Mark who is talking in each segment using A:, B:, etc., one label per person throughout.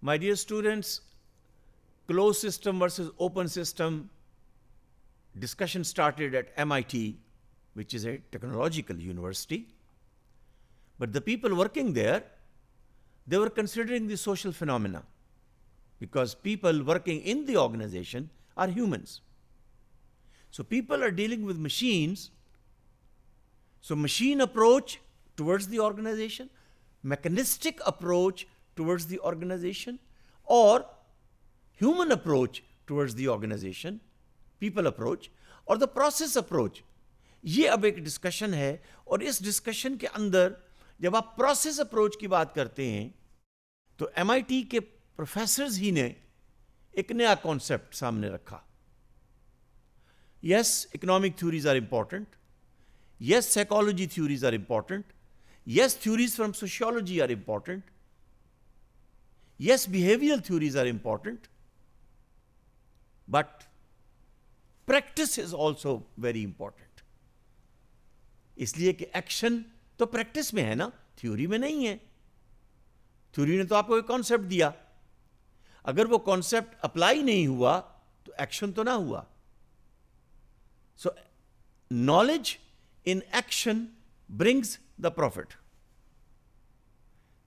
A: My dear students, closed system versus open system discussion started at MIT, which is a technological university. But the people working there, they were considering the social phenomena, because people working in the organization are humans. So people are dealing with machines. So machine approach towards the organization, mechanistic approach towards the organization, or human approach towards the organization, people approach, और the process approach. ये अब एक discussion है, और इस discussion के अंदर जब आप प्रोसेस अप्रोच की बात करते हैं तो MIT के प्रोफेसर्स ही ने एक नया कॉन्सेप्ट सामने रखा. Yes, economic theories are important. Yes, psychology theories are important. Yes, theories from sociology are important. Yes, behavioral theories are important. But practice is also very important. इसलिए कि एक्शन तो practice में है ना, थ्योरी में नहीं है. थ्योरी ने तो आपको एक कॉन्सेप्ट दिया, अगर वो कॉन्सेप्ट अप्लाई नहीं हुआ तो एक्शन तो ना हुआ. सो knowledge in action brings the profit.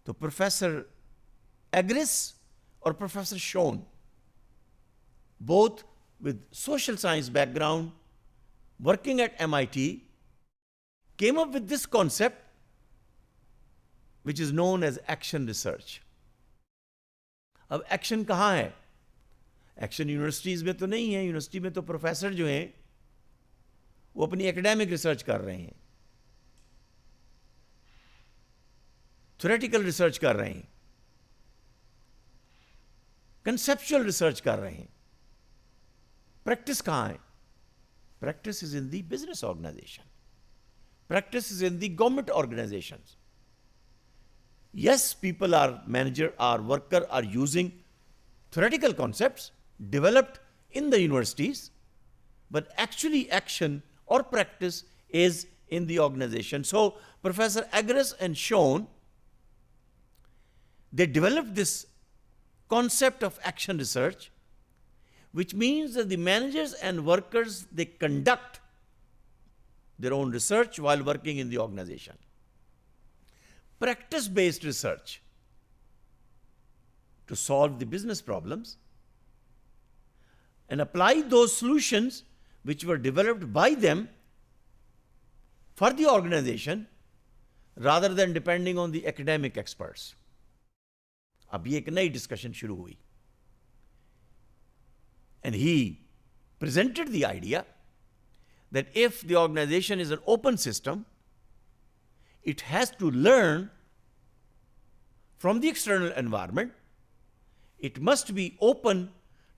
A: तो प्रोफेसर एग्रिस और professor shown, both with social science background, working at MIT, came up with this concept which is known as action research. अब action कहाँ है? एक्शन यूनिवर्सिटीज में तो नहीं है. University में तो प्रोफेसर जो हैं वो अपनी एकेडमिक रिसर्च कर रहे हैं, थ्योरेटिकल रिसर्च कर रहे हैं, कंसेप्चुअल रिसर्च कर रहे हैं. प्रैक्टिस कहाँ है? Practice is in the business organization. Practice is in the government organizations. Yes, people are manager or worker are using theoretical concepts developed in the universities, but actually action or practice is in the organization. So Professor Agres and Schoen, they developed this concept of action research, which means that the managers and workers, they conduct their own research while working in the organization. Practice-based research to solve the business problems and apply those solutions which were developed by them for the organization rather than depending on the academic experts. अब ये एक नई discussion शुरू हुई. And he presented the idea that if the organization is an open system, it has to learn from the external environment. It must be open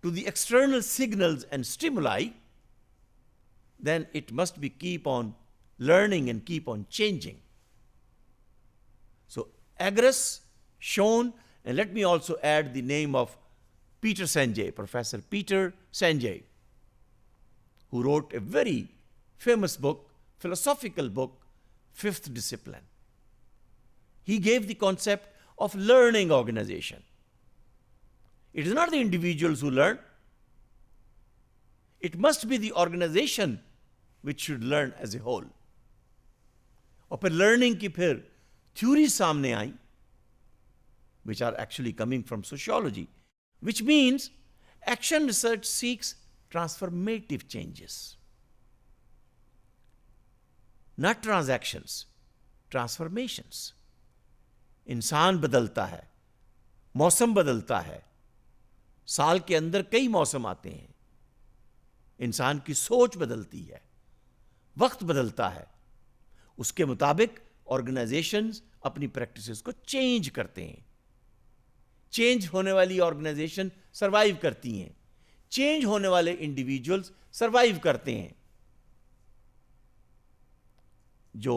A: to the external signals and stimuli. Then it must be keep on learning and keep on changing. So Agres, Schoen, and let me also add the name of Peter Senge, Professor Peter Senge, who wrote a very famous book, philosophical book, Fifth Discipline. He gave the concept of learning organization. It is not the individuals who learn. It must be the organization which should learn as a whole. और फिर learning की फिर theories सामने आई, which are actually coming from sociology, which means action research seeks transformative changes. Not transactions, transformations. इंसान बदलता है, मौसम बदलता है, साल के अंदर कई मौसम आते हैं, इंसान की सोच बदलती है, वक्त बदलता है, उसके मुताबिक ऑर्गेनाइजेशंस अपनी प्रैक्टिसेस को चेंज करते हैं. चेंज होने वाली ऑर्गेनाइजेशन सर्वाइव करती हैं, चेंज होने वाले इंडिविजुअल्स सर्वाइव करते हैं. जो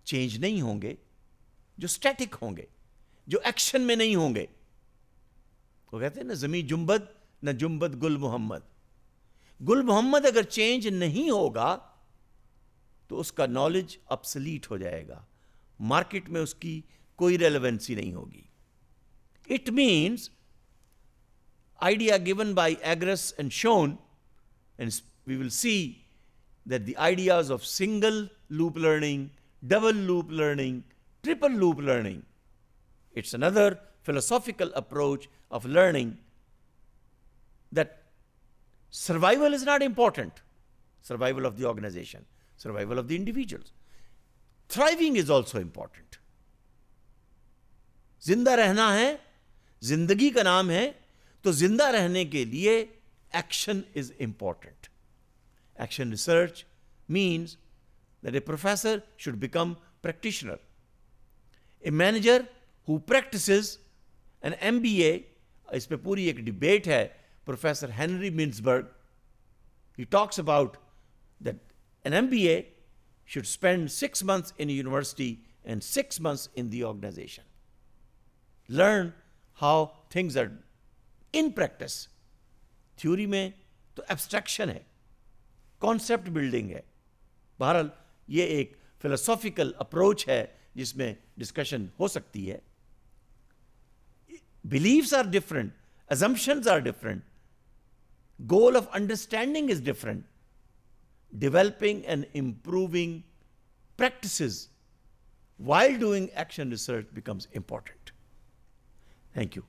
A: चेंज नहीं होंगे, जो स्टैटिक होंगे, जो एक्शन में नहीं होंगे, वो कहते हैं ना जमी जुम्बद न जुम्बद गुल मोहम्मद. गुल मोहम्मद अगर चेंज नहीं होगा तो उसका नॉलेज ऑब्सोलीट हो जाएगा, मार्केट में उसकी कोई रेलेवेंसी नहीं होगी. It means idea given by Agres and Schoen, and we will see that the ideas of single loop learning, double loop learning, triple loop learning, it's another philosophical approach of learning that survival is not important. Survival of the organization, survival of the individuals. Thriving is also important. जिंदा रहना है, जिंदगी का नाम है, तो जिंदा रहने के लिए action is important. Action research means that a professor should become practitioner. A manager who practices an MBA, इस पे पूरी एक डिबेट है, Professor Henry Mintzberg, he talks about that an MBA should spend 6 months in a university and 6 months in the organization. Learn how things are in practice. Theory में तो abstraction है, concept building है. बहरहाल ये एक philosophical approach है जिसमें discussion हो सकती है. Beliefs are different, assumptions are different, goal of understanding is different. Developing and improving practices while doing action research becomes important. Thank you.